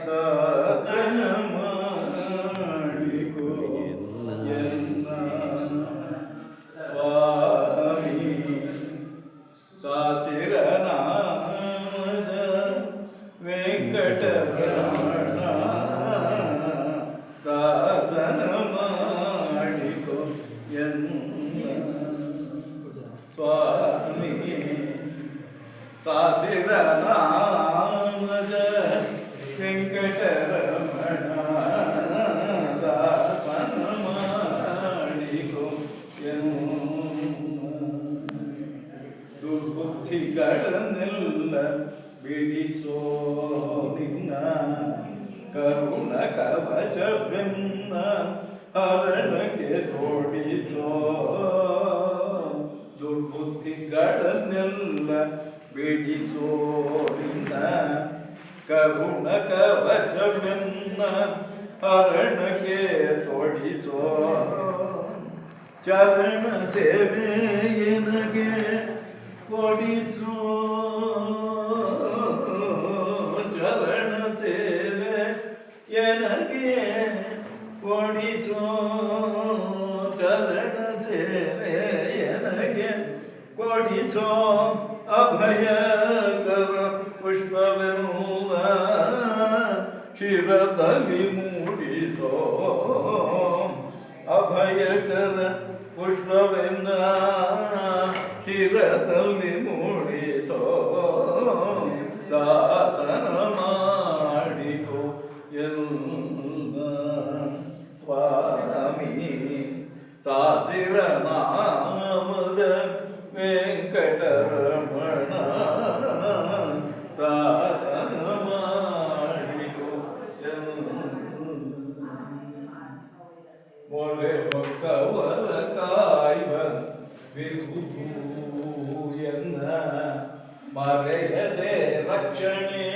ದಾಸನ ಮಾಡಿಕೋ ಎನ್ನ ಸ್ವಾಮಿ ಸಾಸಿರ ನಾಮದ ವೆಂಕಟರಮಣ ದಾಸನ ಮಾಡಿಕೋ ಎನ್ನ ಸ್ವಾಮಿ ಸಾಸಿರ ನಾಮದ ವೆಂಕಟರಮಣ ದಾಸನ ಮಾಡಿಕೋ ದುರ್ಬುದ್ಧಿಗಳನ್ನೆಲ್ಲ ಬಿಡಿಸೋ ನಿನ್ನ ಕರುಣ ಕವಚವೆನ್ನ ಹರಣಕ್ಕೆ ತೋಡಿಸೋ ದುರ್ಬುದ್ಧಿಗಳನ್ನೆಲ್ಲ ಬಿಡಿಸೋ ನಿನ್ನ ಕರುಣ ಕವಚವೆನ್ನ ಹರಣಕ್ಕೆ ತೋಡಿಸೋ ಚರಣ ಸೇವೆಯನಗೆ ಕೊಡಿಸೋ ಚರಣ ಸೇವೆ ಎನಗೆ ಕೊಡಿಸೋ ಚರಣ ಸೇವೆ ಎನಗೆ ಕೊಡಿಸೋ ಅಭಯಕರ ಪುಷ್ಪವೆನ್ನುವ ಶಿರದಲ್ಲಿ ಮೂಡಿಸೋ ಅಭಯಕರ ಪುಷ್ಪವೆನ್ನ ಶಿರದಲ್ಲಿ ಮೂಡಿಸೋ ದಾಸನ ಮಾಡಿಕೋ ಎಲ್ಲ ಸ್ವಾಮಿ ಸಾಸಿರ ನಾಮದ ವೆಂಕಟರಮಣ ದಾಸನ ಮಾಡಿಕೋ ಮೊರೆ ಹೊಕ್ಕವರ ಕಾಯುವ ವಿಭೂಯನ್ನ ಮರೆಯದೆ ರಕ್ಷಣೆ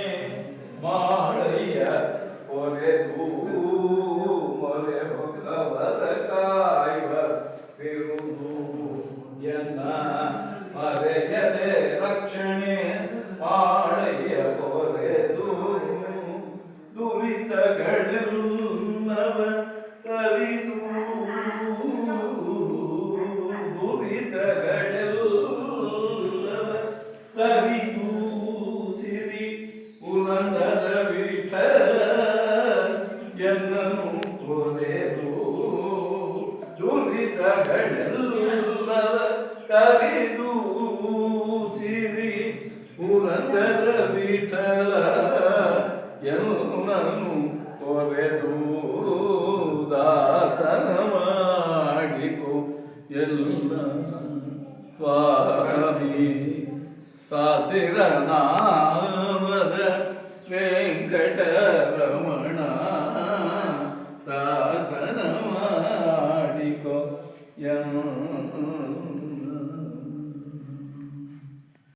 ಮಾಡಯ್ಯ ಒರೆದು ಮೊರೆ ಹೊಕ್ಕವರ ಕಾಯುವ ವಿಭೂಯನ್ನ ಮರೆಯದೆ ರಕ್ಷಣೆ ಮಾಡಯ್ಯ ಒರೆದು ದುರಿತಗಳೆಲ್ಲವ ಕಲಿದು ದುರಿತಗಳೆಲ್ಲವ ಕಲಿದು ಸಿರಿ ಪುರಂದರ ವಿಠಲ ಎನ್ನನು ತೊರೆದು ದುರಿತಗಳೆಲ್ಲವ ಕಲಿದು ಸಿರಿ ಪುರಂದರ ವಿಠಲ ಎನ್ನನು ತೊರೆದು ದಾಸನ ಮಾಡಿಕೋ ಎಲ್ಲ ಸ್ವಾಮಿ ಸಾಸಿರ ನಾಮದ ವೆಂಕಟರಮಣ ದಾಸನ ಮಾಡಿಕೋ ಎಲ್ಲ